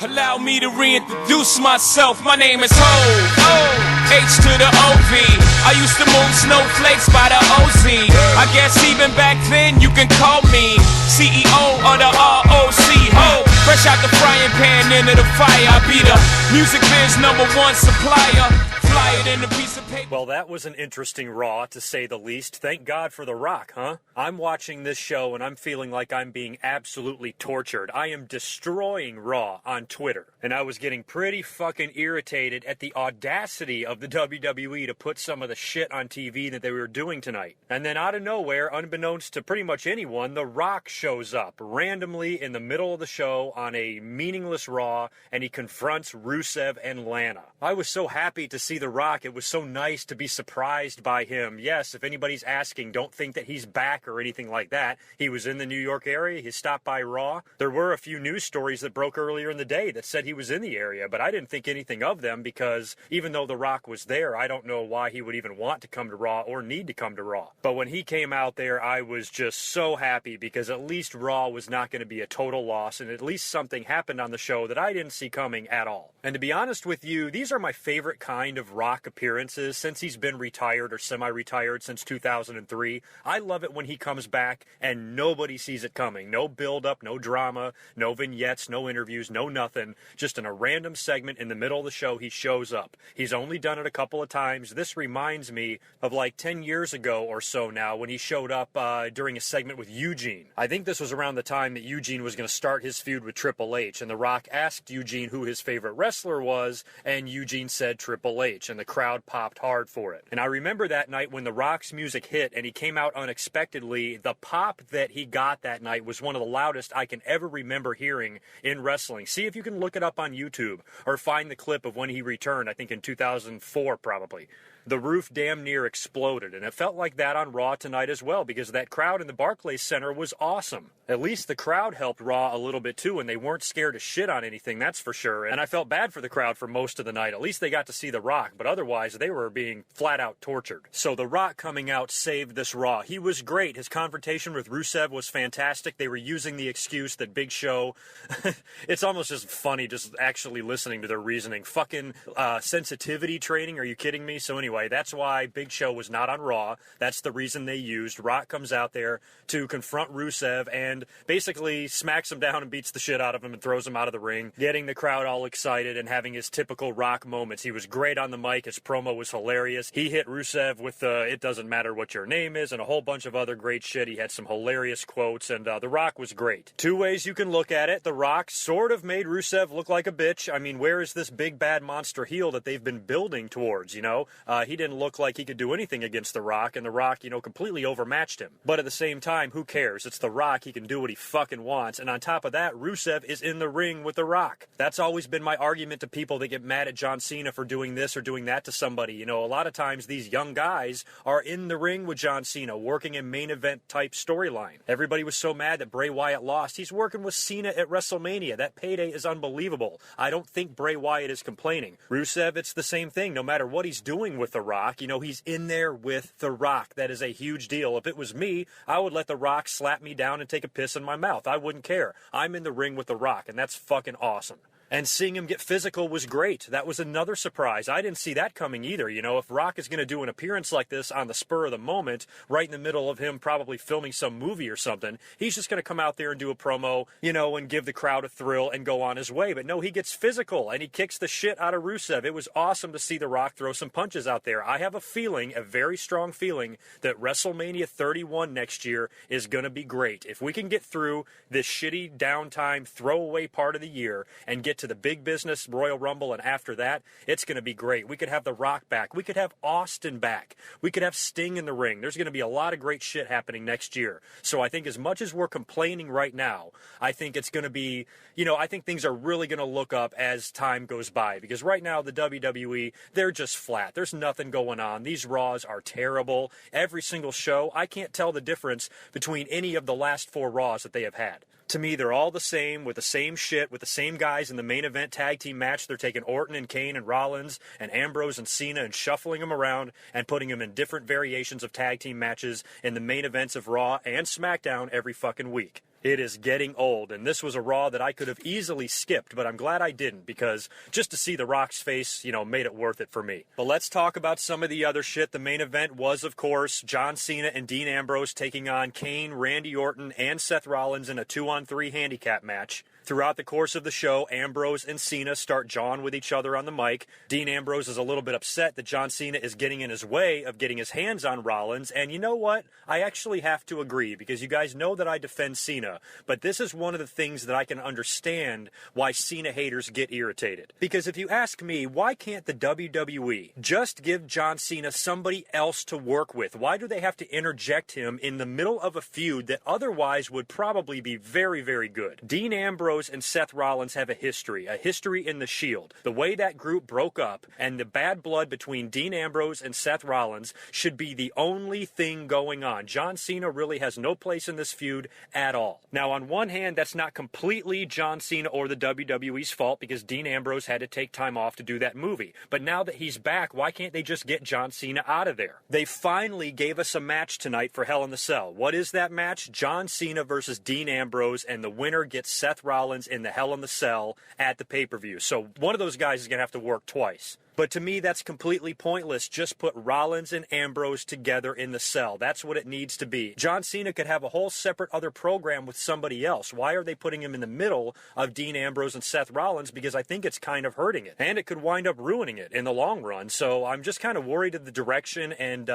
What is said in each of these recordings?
Allow me to reintroduce myself. My name is Ho, H to the O-V. I used to move snowflakes by the OZ. I guess even back then you can call me CEO of the ROC. Ho, fresh out the frying pan into the fire. I be the music biz #1 supplier. Fly it in a piece of paper. Well, that was an interesting Raw, to say the least. Thank God for The Rock, huh? I'm watching this show and I'm feeling like I'm being absolutely tortured. I am destroying Raw on Twitter. And I was getting pretty fucking irritated at the audacity of the WWE to put some of the shit on TV that they were doing tonight. And then out of nowhere, unbeknownst to pretty much anyone, The Rock shows up randomly in the middle of the show on a meaningless Raw, and he confronts Rusev and Lana. I was so happy to see The Rock. It was so nice to be surprised by him. Yes, if anybody's asking, don't think that he's back or anything like that. He was in the New York area. He stopped by Raw. There were a few news stories that broke earlier in the day that said he was in the area, but I didn't think anything of them because even though The Rock was there, I don't know why he would even want to come to Raw or need to come to Raw. But when he came out there, I was just so happy because at least Raw was not going to be a total loss, and at least something happened on the show that I didn't see coming at all. And to be honest with you, these are my favorite kind of Rock appearances since he's been retired or semi-retired since 2003. I love it when he comes back and nobody sees it coming. No build-up, no drama, no vignettes, no interviews, no nothing. Just in a random segment in the middle of the show, he shows up. He's only done it a couple of times. This reminds me of like 10 years ago or so now when he showed up during a segment with Eugene. I think this was around the time that Eugene was going to start his feud with Triple H, and The Rock asked Eugene who his favorite wrestler was, and Eugene said Triple H, and the crowd popped hard for it. And I remember that night when The Rock's music hit and he came out unexpectedly, the pop that he got that night was one of the loudest I can ever remember hearing in wrestling. See if you can look it up on YouTube or find the clip of when he returned, I think in 2004 probably. The roof damn near exploded, and it felt like that on Raw tonight as well because that crowd in the Barclays Center was awesome. At least the crowd helped Raw a little bit too, and they weren't scared to shit on anything, that's for sure. And I felt bad for the crowd for most of the night. At least they got to see The Rock, but otherwise they were being flat out tortured. So The Rock coming out saved this Raw. He was great. His confrontation with Rusev was fantastic. They were using the excuse that Big Show... It's almost just funny just actually listening to their reasoning. Fucking sensitivity training, are you kidding me? So anyway, that's why Big Show was not on Raw. That's the reason they used. Rock comes out there to confront Rusev and basically smacks him down and beats the shit out of him and throws him out of the ring, getting the crowd all excited and having his typical Rock moments. He was great on the mic. His promo was hilarious. He hit Rusev with it doesn't matter what your name is and a whole bunch of other great shit. He had some hilarious quotes, and The Rock was great. Two ways you can look at it. The Rock sort of made Rusev look like a bitch. I mean, where is this big bad monster heel that they've been building towards, you know? He didn't look like he could do anything against The Rock, and The Rock, you know, completely overmatched him. But at the same time, who cares? It's The Rock. He can do what he fucking wants. And on top of that, Rusev is in the ring with The Rock. That's always been my argument to people that get mad at John Cena for doing this or doing that to somebody. You know, a lot of times these young guys are in the ring with John Cena, working a main event type storyline. Everybody was so mad that Bray Wyatt lost. He's working with Cena at WrestleMania. That payday is unbelievable. I don't think Bray Wyatt is complaining. Rusev, it's the same thing. No matter what he's doing with The Rock, you know, he's in there with The Rock. That is a huge deal. If it was me, I would let The Rock slap me down and take a piss in my mouth. I wouldn't care. I'm in the ring with The Rock, and that's fucking awesome. And seeing him get physical was great. That was another surprise. I didn't see that coming either. You know, if Rock is going to do an appearance like this on the spur of the moment, right in the middle of him probably filming some movie or something, he's just going to come out there and do a promo, you know, and give the crowd a thrill and go on his way. But no, he gets physical, and he kicks the shit out of Rusev. It was awesome to see The Rock throw some punches out there. I have a feeling, a very strong feeling, that WrestleMania 31 next year is going to be great. If we can get through this shitty downtime, throwaway part of the year and get to the big business Royal Rumble, and after that, it's going to be great. We could have The Rock back. We could have Austin back. We could have Sting in the ring. There's going to be a lot of great shit happening next year. So I think as much as we're complaining right now, I think it's going to be, you know, I think things are really going to look up as time goes by, because right now the WWE, they're just flat. There's nothing going on. These Raws are terrible. Every single show, I can't tell the difference between any of the last 4 Raws that they have had. To me, they're all the same, with the same shit, with the same guys in the main event tag team match. They're taking Orton and Kane and Rollins and Ambrose and Cena and shuffling them around and putting them in different variations of tag team matches in the main events of Raw and SmackDown every fucking week. It is getting old, and this was a Raw that I could have easily skipped, but I'm glad I didn't, because just to see The Rock's face, made it worth it for me. But let's talk about some of the other shit. The main event was, of course, John Cena and Dean Ambrose taking on Kane, Randy Orton, and Seth Rollins in a 2-on-3 handicap match. Throughout the course of the show, Ambrose and Cena start jawing with each other on the mic. Dean Ambrose is a little bit upset that John Cena is getting in his way of getting his hands on Rollins, and you know what? I actually have to agree, because you guys know that I defend Cena, but this is one of the things that I can understand why Cena haters get irritated. Because if you ask me, why can't the WWE just give John Cena somebody else to work with? Why do they have to interject him in the middle of a feud that otherwise would probably be very, very good? Dean Ambrose and Seth Rollins have a history in the Shield. The way that group broke up and the bad blood between Dean Ambrose and Seth Rollins should be the only thing going on. John Cena really has no place in this feud at all. Now, on one hand, that's not completely John Cena or the WWE's fault, because Dean Ambrose had to take time off to do that movie. But now that he's back, why can't they just get John Cena out of there? They finally gave us a match tonight for Hell in the Cell. What is that match? John Cena versus Dean Ambrose, and the winner gets Seth Rollins in the Hell in the Cell at the pay-per-view. So one of those guys is going to have to work twice. But to me, that's completely pointless. Just put Rollins and Ambrose together in the cell. That's what it needs to be. John Cena could have a whole separate other program with somebody else. Why are they putting him in the middle of Dean Ambrose and Seth Rollins? Because I think it's kind of hurting it. And it could wind up ruining it in the long run. So I'm just kind of worried of the direction. And,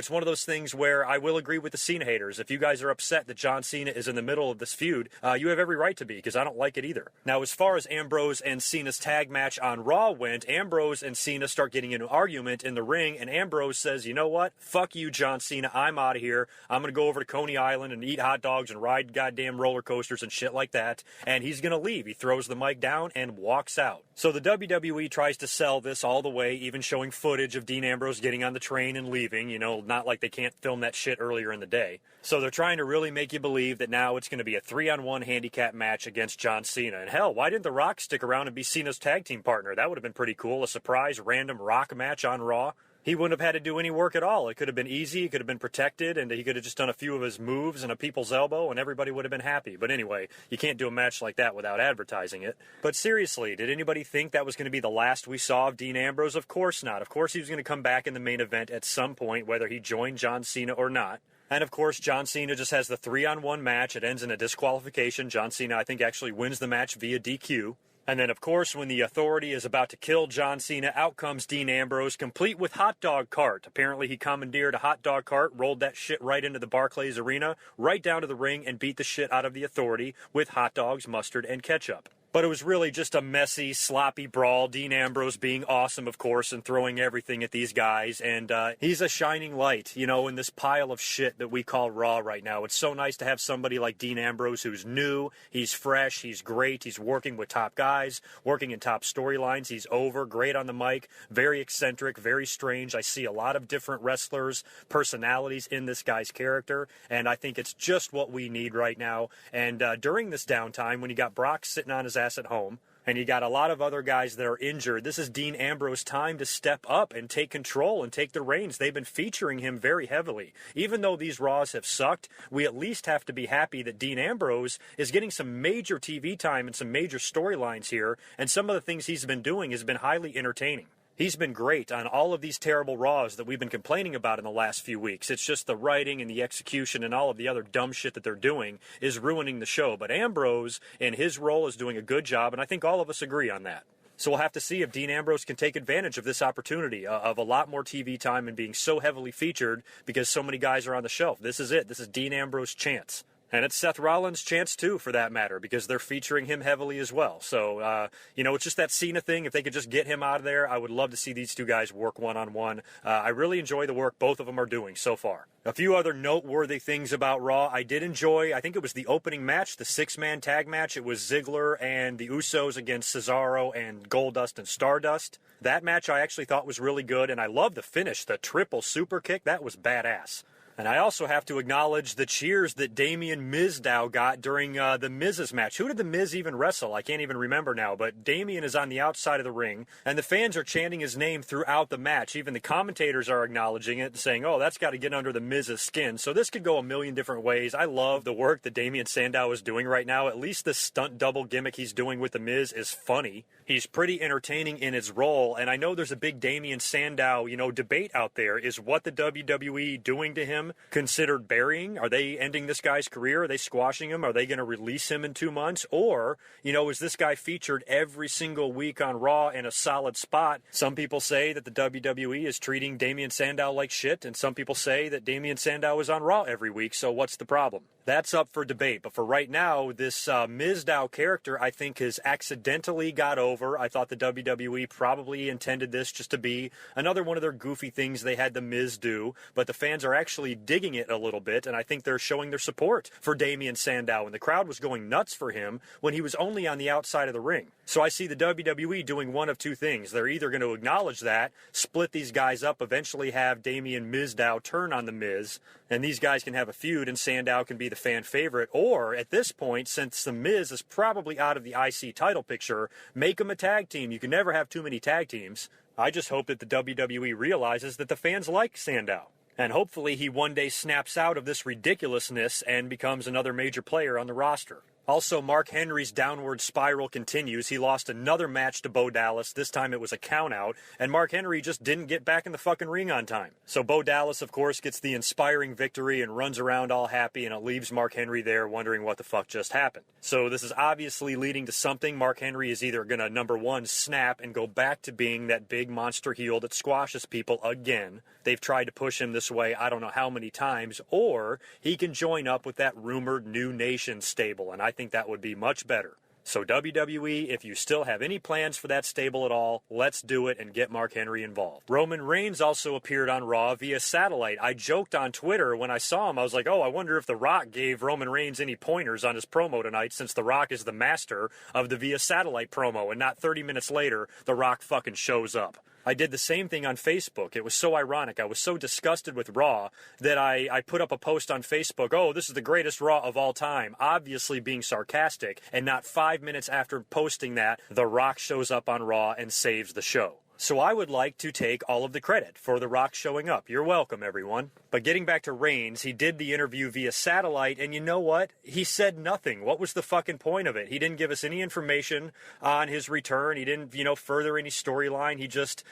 it's one of those things where I will agree with the Cena haters. If you guys are upset that John Cena is in the middle of this feud, you have every right to be, because I don't like it either. Now, as far as Ambrose and Cena's tag match on Raw went, Ambrose and Cena start getting into an argument in the ring, and Ambrose says, you know what? Fuck you, John Cena. I'm out of here. I'm going to go over to Coney Island and eat hot dogs and ride goddamn roller coasters and shit like that. And he's going to leave. He throws the mic down and walks out. So the WWE tries to sell this all the way, even showing footage of Dean Ambrose getting on the train and leaving, not like they can't film that shit earlier in the day. So they're trying to really make you believe that now it's going to be a 3-on-1 handicap match against John Cena. And hell, why didn't The Rock stick around and be Cena's tag team partner? That would have been pretty cool. A surprise random Rock match on Raw. He wouldn't have had to do any work at all. It could have been easy, it could have been protected, and he could have just done a few of his moves and a people's elbow, and everybody would have been happy. But anyway, you can't do a match like that without advertising it. But seriously, did anybody think that was going to be the last we saw of Dean Ambrose? Of course not. Of course he was going to come back in the main event at some point, whether he joined John Cena or not. And of course, John Cena just has the 3-on-1 match. It ends in a disqualification. John Cena, I think, actually wins the match via DQ. And then, of course, when the Authority is about to kill John Cena, out comes Dean Ambrose, complete with hot dog cart. Apparently, he commandeered a hot dog cart, rolled that shit right into the Barclays Arena, right down to the ring, and beat the shit out of the Authority with hot dogs, mustard, and ketchup. But it was really just a messy, sloppy brawl. Dean Ambrose being awesome, of course, and throwing everything at these guys. And he's a shining light, in this pile of shit that we call Raw right now. It's so nice to have somebody like Dean Ambrose who's new, he's fresh, he's great, he's working with top guys, working in top storylines, he's over, great on the mic, very eccentric, very strange. I see a lot of different wrestlers' personalities in this guy's character, and I think it's just what we need right now. And during this downtime, when you got Brock sitting on his ass at home, and you got a lot of other guys that are injured, this is Dean Ambrose's time to step up and take control and take the reins. They've been featuring him very heavily. Even though these Raws have sucked, we at least have to be happy that Dean Ambrose is getting some major TV time and some major storylines here, and some of the things he's been doing has been highly entertaining. He's been great on all of these terrible Raws that we've been complaining about in the last few weeks. It's just the writing and the execution and all of the other dumb shit that they're doing is ruining the show. But Ambrose, in his role, is doing a good job, and I think all of us agree on that. So we'll have to see if Dean Ambrose can take advantage of this opportunity of a lot more TV time and being so heavily featured because so many guys are on the shelf. This is it. This is Dean Ambrose's chance. And it's Seth Rollins' chance, too, for that matter, because they're featuring him heavily as well. So, it's just that Cena thing. If they could just get him out of there, I would love to see these two guys work one-on-one. I really enjoy the work both of them are doing so far. A few other noteworthy things about Raw. I did enjoy, I think it was the opening match, the 6-man tag match. It was Ziggler and the Usos against Cesaro and Goldust and Stardust. That match I actually thought was really good, and I love the finish, the triple super kick. That was badass. And I also have to acknowledge the cheers that Damien Mizdow got during the Miz's match. Who did the Miz even wrestle? I can't even remember now, but Damien is on the outside of the ring, and the fans are chanting his name throughout the match. Even the commentators are acknowledging it, saying, oh, that's got to get under the Miz's skin. So this could go a million different ways. I love the work that Damien Sandow is doing right now. At least the stunt double gimmick he's doing with the Miz is funny. He's pretty entertaining in his role, and I know there's a big Damien Sandow, debate out there. Is what the WWE doing to him considered burying? Are they ending this guy's career? Are they squashing him? Are they going to release him in 2 months? Or, is this guy featured every single week on Raw in a solid spot? Some people say that the WWE is treating Damien Sandow like shit, and some people say that Damien Sandow is on Raw every week, so what's the problem? That's up for debate, but for right now, this Mizdow character, I think, has accidentally got over. I thought the WWE probably intended this just to be another one of their goofy things they had the Miz do, but the fans are actually digging it a little bit, and I think they're showing their support for Damien Sandow, and the crowd was going nuts for him when he was only on the outside of the ring. So I see the WWE doing one of two things. They're either going to acknowledge that, split these guys up, eventually have Damien Mizdow turn on the Miz, and these guys can have a feud, and Sandow can be the fan favorite, or at this point, since the Miz is probably out of the IC title picture, make them a tag team. You can never have too many tag teams. I just hope that the WWE realizes that the fans like Sandow. And hopefully he one day snaps out of this ridiculousness and becomes another major player on the roster. Also, Mark Henry's downward spiral continues. He lost another match to Bo Dallas. This time it was a countout, and Mark Henry just didn't get back in the fucking ring on time. So Bo Dallas, of course, gets the inspiring victory and runs around all happy, and it leaves Mark Henry there wondering what the fuck just happened. So this is obviously leading to something. Mark Henry is either going to, number one, snap and go back to being that big monster heel that squashes people again. They've tried to push him this way I don't know how many times, or he can join up with that rumored New Nation stable, and I think that would be much better. So WWE, if you still have any plans for that stable at all, let's do it and get Mark Henry involved. Roman Reigns also appeared on Raw via satellite. I joked on Twitter when I saw him. I was like, oh, I wonder if The Rock gave Roman Reigns any pointers on his promo tonight, since The Rock is the master of the via satellite promo, and not 30 minutes later, The Rock fucking shows up. I did the same thing on Facebook. It was so ironic. I was so disgusted with Raw that I put up a post on Facebook, oh, this is the greatest Raw of all time, obviously being sarcastic, and not 5 minutes after posting that, The Rock shows up on Raw and saves the show. So I would like to take all of the credit for The Rock showing up. You're welcome, everyone. But getting back to Reigns, he did the interview via satellite, and you know what? He said nothing. What was the fucking point of it? He didn't give us any information on his return. He didn't, further any storyline. He just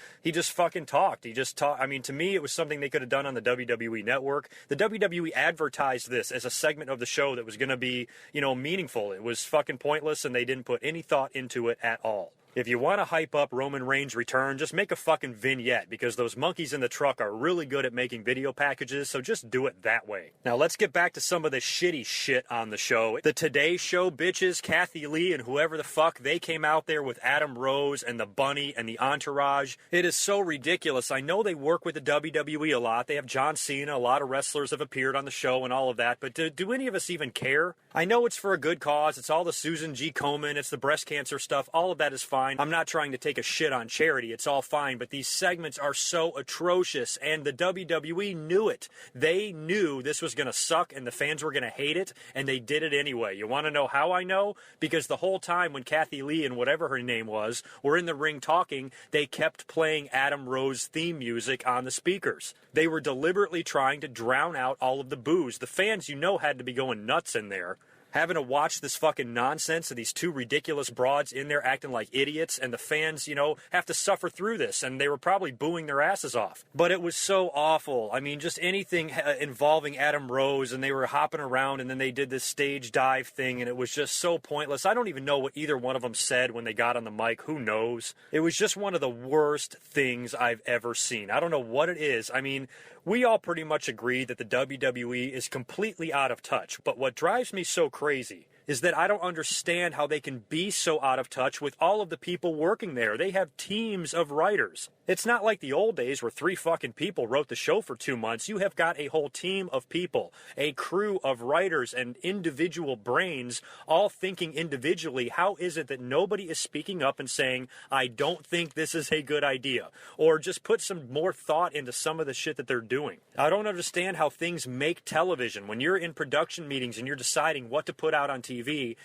fucking talked. He just talked. I mean, to me, it was something they could have done on the WWE Network. The WWE advertised this as a segment of the show that was going to be, meaningful. It was fucking pointless, and they didn't put any thought into it at all. If you want to hype up Roman Reigns' return, just make a fucking vignette, because those monkeys in the truck are really good at making video packages, so just do it that way. Now let's get back to some of the shitty shit on the show. The Today Show bitches, Kathy Lee and whoever the fuck, they came out there with Adam Rose and the Bunny and the Entourage. It is so ridiculous. I know they work with the WWE a lot. They have John Cena, a lot of wrestlers have appeared on the show and all of that, but do any of us even care? I know it's for a good cause. It's all the Susan G. Komen, it's the breast cancer stuff. All of that is fine. I'm not trying to take a shit on charity. It's all fine, but these segments are so atrocious, and the WWE knew it. They knew this was going to suck and the fans were going to hate it, and they did it anyway. You want to know how I know? Because the whole time when Kathy Lee and whatever her name was were in the ring talking, they kept playing Adam Rose theme music on the speakers. They were deliberately trying to drown out all of the boos. The fans, had to be going nuts in there. Having to watch this fucking nonsense of these two ridiculous broads in there acting like idiots, and the fans, have to suffer through this, and they were probably booing their asses off. But it was so awful. I mean, just anything involving Adam Rose, and they were hopping around, and then they did this stage dive thing, and it was just so pointless. I don't even know what either one of them said when they got on the mic. Who knows? It was just one of the worst things I've ever seen. I don't know what it is. I mean, we all pretty much agree that the WWE is completely out of touch, but what drives me so crazy is that I don't understand how they can be so out of touch with all of the people working there. They have teams of writers. It's not like the old days where 3 fucking people wrote the show for 2 months. You have got a whole team of people, a crew of writers and individual brains all thinking individually. How is it that nobody is speaking up and saying, I don't think this is a good idea? Or just put some more thought into some of the shit that they're doing. I don't understand how things make television. When you're in production meetings and you're deciding what to put out on TV,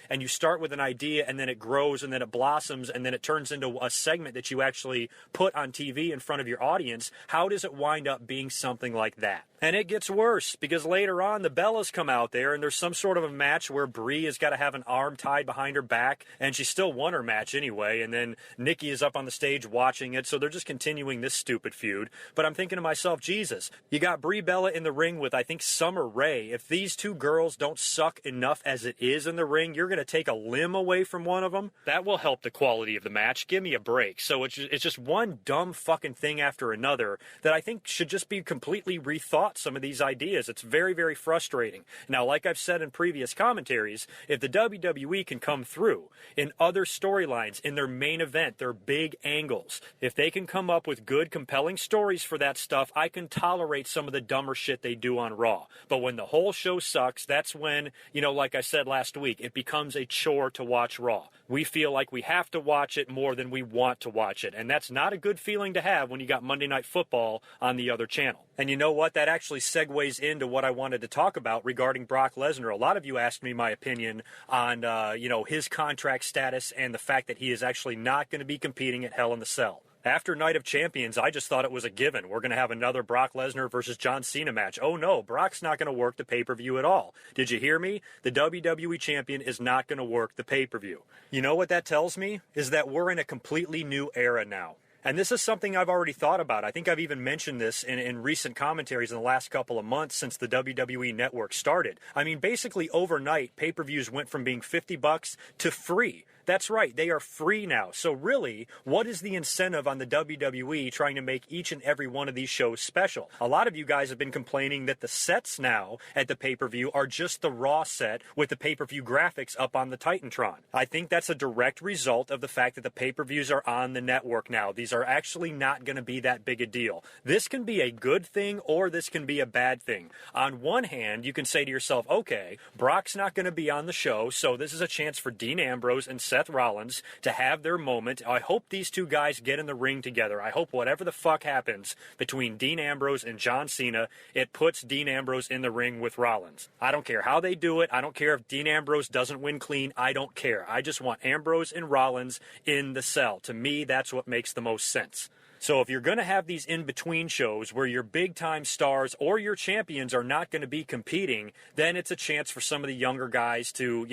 and you start with an idea and then it grows and then it blossoms and then it turns into a segment that you actually put on TV in front of your audience, how does it wind up being something like that? And it gets worse, because later on the Bellas come out there and there's some sort of a match where Brie has got to have an arm tied behind her back, and she still won her match anyway, and then Nikki is up on the stage watching it, so they're just continuing this stupid feud. But I'm thinking to myself, Jesus, you got Brie Bella in the ring with, I think, Summer Rae. If these 2 girls don't suck enough as it is in the ring, you're going to take a limb away from one of them? That will help the quality of the match. Give me a break. So it's just one dumb fucking thing after another that I think should just be completely rethought, some of these ideas. It's very, very frustrating. Now, like I've said in previous commentaries, if the WWE can come through in other storylines, in their main event, their big angles, if they can come up with good, compelling stories for that stuff, I can tolerate some of the dumber shit they do on Raw. But when the whole show sucks, that's when, like I said last week, it becomes a chore to watch Raw. We feel like we have to watch it more than we want to watch it. And that's not a good feeling to have when you got Monday Night Football on the other channel. And you know what? That actually segues into what I wanted to talk about regarding Brock Lesnar. A lot of you asked me my opinion on, his contract status and the fact that he is actually not going to be competing at Hell in the Cell. After Night of Champions, I just thought it was a given. We're going to have another Brock Lesnar versus John Cena match. Oh no, Brock's not going to work the pay-per-view at all. Did you hear me? The WWE champion is not going to work the pay-per-view. You know what that tells me? Is that we're in a completely new era now. And this is something I've already thought about. I think I've even mentioned this in recent commentaries in the last couple of months since the WWE Network started. I mean, basically overnight, pay-per-views went from being $50 to free. That's right, they are free now. So really, what is the incentive on the WWE trying to make each and every one of these shows special? A lot of you guys have been complaining that the sets now at the pay-per-view are just the Raw set with the pay-per-view graphics up on the Titantron. I think that's a direct result of the fact that the pay-per-views are on the network now. These are actually not going to be that big a deal. This can be a good thing or this can be a bad thing. On one hand, you can say to yourself, okay, Brock's not going to be on the show, so this is a chance for Dean Ambrose and Seth Rollins to have their moment. I hope these 2 guys get in the ring together. I hope whatever the fuck happens between Dean Ambrose and John Cena, it puts Dean Ambrose in the ring with Rollins. I don't care how they do it. I don't care if Dean Ambrose doesn't win clean. I don't care. I just want Ambrose and Rollins in the cell. To me, that's what makes the most sense. So if you're going to have these in-between shows where your big-time stars or your champions are not going to be competing, then it's a chance for some of the younger guys to,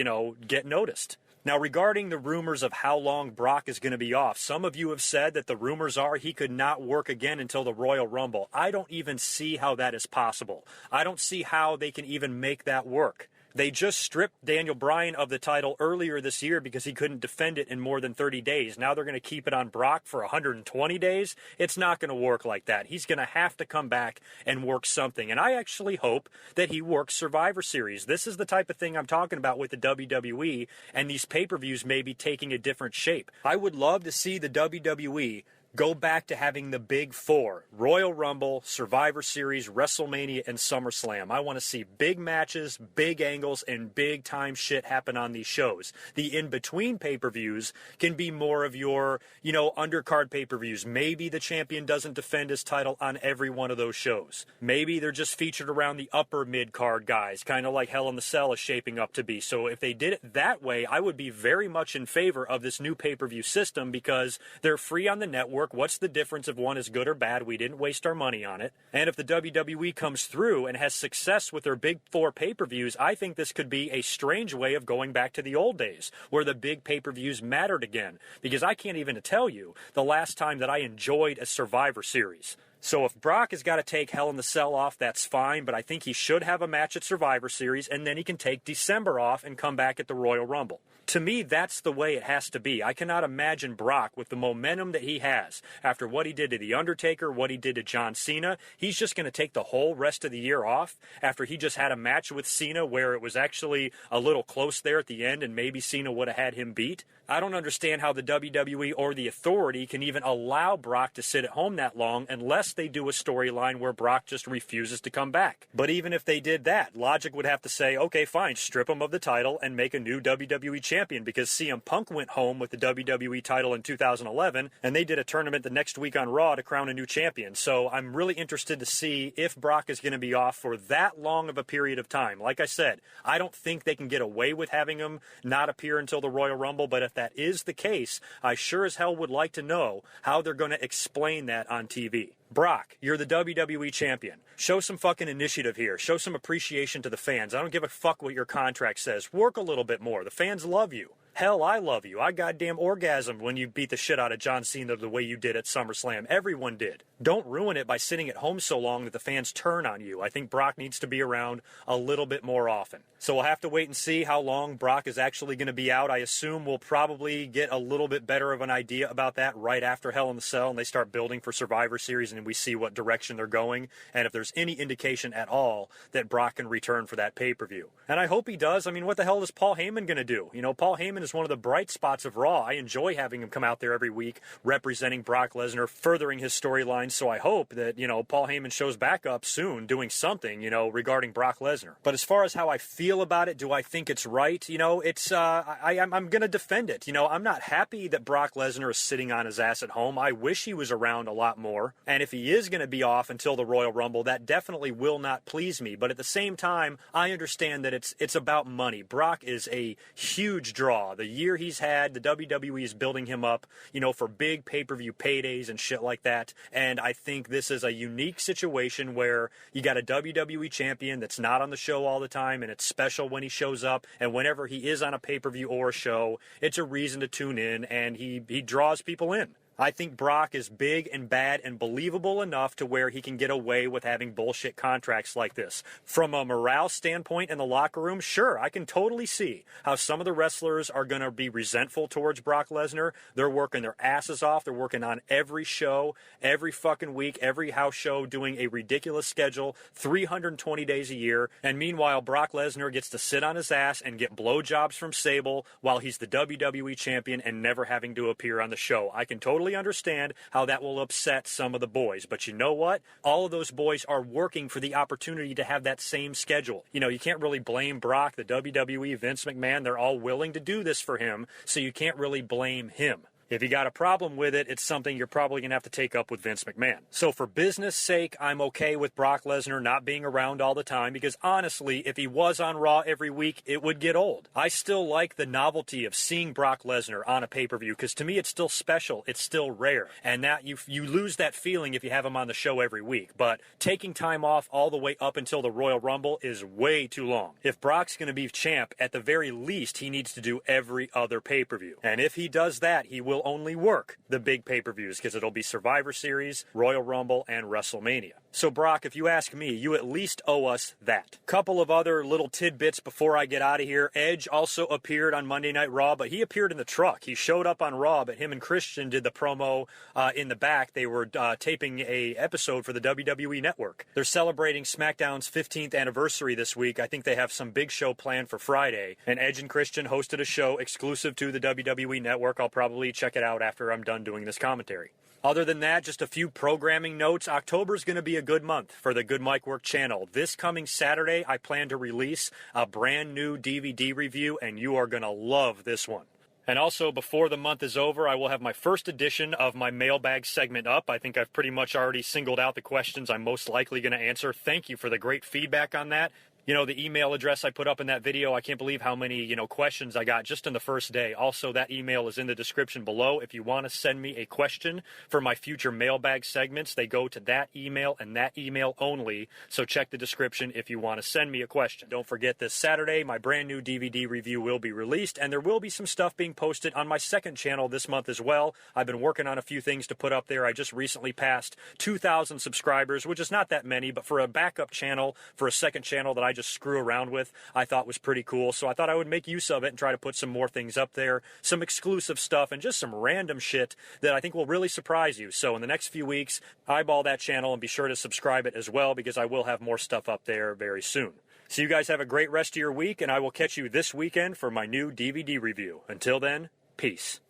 get noticed. Now, regarding the rumors of how long Brock is going to be off, some of you have said that the rumors are he could not work again until the Royal Rumble. I don't even see how that is possible. I don't see how they can even make that work. They just stripped Daniel Bryan of the title earlier this year because he couldn't defend it in more than 30 days. Now they're going to keep it on Brock for 120 days. It's not going to work like that. He's going to have to come back and work something. And I actually hope that he works Survivor Series. This is the type of thing I'm talking about with the WWE, and these pay-per-views may be taking a different shape. I would love to see the WWE go back to having the big 4, Royal Rumble, Survivor Series, WrestleMania, and SummerSlam. I want to see big matches, big angles, and big time shit happen on these shows. The in-between pay-per-views can be more of your, undercard pay-per-views. Maybe the champion doesn't defend his title on every one of those shows. Maybe they're just featured around the upper mid-card guys, kind of like Hell in the Cell is shaping up to be. So if they did it that way, I would be very much in favor of this new pay-per-view system because they're free on the network. What's the difference if one is good or bad? We didn't waste our money on it. And if the WWE comes through and has success with their big 4 pay-per-views, I think this could be a strange way of going back to the old days where the big pay-per-views mattered again. Because I can't even tell you the last time that I enjoyed a Survivor Series. So if Brock has got to take Hell in the Cell off, that's fine, but I think he should have a match at Survivor Series, and then he can take December off and come back at the Royal Rumble. To me, that's the way it has to be. I cannot imagine Brock, with the momentum that he has, after what he did to The Undertaker, what he did to John Cena, he's just going to take the whole rest of the year off after he just had a match with Cena where it was actually a little close there at the end and maybe Cena would have had him beat. I don't understand how the WWE or the Authority can even allow Brock to sit at home that long unless they do a storyline where Brock just refuses to come back. But even if they did that, logic would have to say, okay, fine, strip him of the title and make a new WWE champion, because CM Punk went home with the WWE title in 2011 and they did a tournament the next week on Raw to crown a new champion. So I'm really interested to see if Brock is going to be off for that long of a period of time. Like I said, I don't think they can get away with having him not appear until the Royal Rumble, but if that is the case, I sure as hell would like to know how they're going to explain that on TV. Brock, you're the WWE champion. Show some fucking initiative here. Show some appreciation to the fans. I don't give a fuck what your contract says. Work a little bit more. The fans love you. Hell, I love you. I goddamn orgasmed when you beat the shit out of John Cena the way you did at SummerSlam. Everyone did. Don't ruin it by sitting at home so long that the fans turn on you. I think Brock needs to be around a little bit more often. So we'll have to wait and see how long Brock is actually going to be out. I assume we'll probably get a little bit better of an idea about that right after Hell in the Cell and they start building for Survivor Series and we see what direction they're going and if there's any indication at all that Brock can return for that pay-per-view. And I hope he does. I mean, what the hell is Paul Heyman going to do? You know, Paul Heyman is one of the bright spots of Raw. I enjoy having him come out there every week representing Brock Lesnar, furthering his storyline. So I hope that, you know, Paul Heyman shows back up soon doing something, you know, regarding Brock Lesnar. But as far as how I feel about it, do I think it's right? You know, it's I'm going to defend it. You know, I'm not happy that Brock Lesnar is sitting on his ass at home. I wish he was around a lot more. And if he is going to be off until the Royal Rumble, that definitely will not please me. But at the same time, I understand that it's about money. Brock is a huge draw. The year he's had, the WWE is building him up, you know, for big pay-per-view paydays and shit like that. And I think this is a unique situation where you got a WWE champion that's not on the show all the time, and it's special when he shows up. And whenever he is on a pay-per-view or a show, it's a reason to tune in, and he draws people in. I think Brock is big and bad and believable enough to where he can get away with having bullshit contracts like this. From a morale standpoint in the locker room, sure, I can totally see how some of the wrestlers are going to be resentful towards Brock Lesnar. They're working their asses off. They're working on every show, every fucking week, every house show, doing a ridiculous schedule, 320 days a year. And meanwhile, Brock Lesnar gets to sit on his ass and get blowjobs from Sable while he's the WWE champion and never having to appear on the show. I can totally understand how that will upset some of the boys, but you know what? All of those boys are working for the opportunity to have that same schedule. You know, you can't really blame Brock, the WWE, Vince McMahon. They're all willing to do this for him, so you can't really blame him. If you got a problem with it, it's something you're probably going to have to take up with Vince McMahon. So for business sake, I'm okay with Brock Lesnar not being around all the time because honestly, if he was on Raw every week, it would get old. I still like the novelty of seeing Brock Lesnar on a pay-per-view because to me it's still special, it's still rare. And that you lose that feeling if you have him on the show every week. But taking time off all the way up until the Royal Rumble is way too long. If Brock's going to be champ, at the very least, he needs to do every other pay-per-view. And if he does that, he will only work the big pay-per-views because it'll be Survivor Series, Royal Rumble, and WrestleMania. So Brock, if you ask me, you at least owe us that. Couple of other little tidbits before I get out of here. Edge also appeared on Monday Night Raw, but he appeared in the truck. He showed up on Raw, but him and Christian did the promo in the back. They were taping a episode for the WWE Network. They're celebrating SmackDown's 15th anniversary this week. I think they have some big show planned for Friday. And Edge and Christian hosted a show exclusive to the WWE Network. I'll probably check it out after I'm done doing this commentary. Other than that, just a few programming notes. October's going to be a good month for the GoodMicWork channel. This coming Saturday, I plan to release a brand new DVD review, and you are going to love this one. And also, before the month is over, I will have my first edition of my mailbag segment up. I think I've pretty much already singled out the questions I'm most likely going to answer. Thank you for the great feedback on that. You know, the email address I put up in that video, I can't believe how many, questions I got just in the first day. Also, that email is in the description below. If you want to send me a question for my future mailbag segments, they go to that email and that email only. So check the description if you want to send me a question. Don't forget, this Saturday, my brand new DVD review will be released, and there will be some stuff being posted on my second channel this month as well. I've been working on a few things to put up there. I just recently passed 2,000 subscribers, which is not that many, but for a backup channel, for a second channel that I just just screw around with, I thought was pretty cool. So I thought I would make use of it and try to put some more things up there, some exclusive stuff, and just some random shit that I think will really surprise you. So in the next few weeks, eyeball that channel and be sure to subscribe it as well, because I will have more stuff up there very soon. So you guys have a great rest of your week, and I will catch you this weekend for my new DVD review. Until then, peace.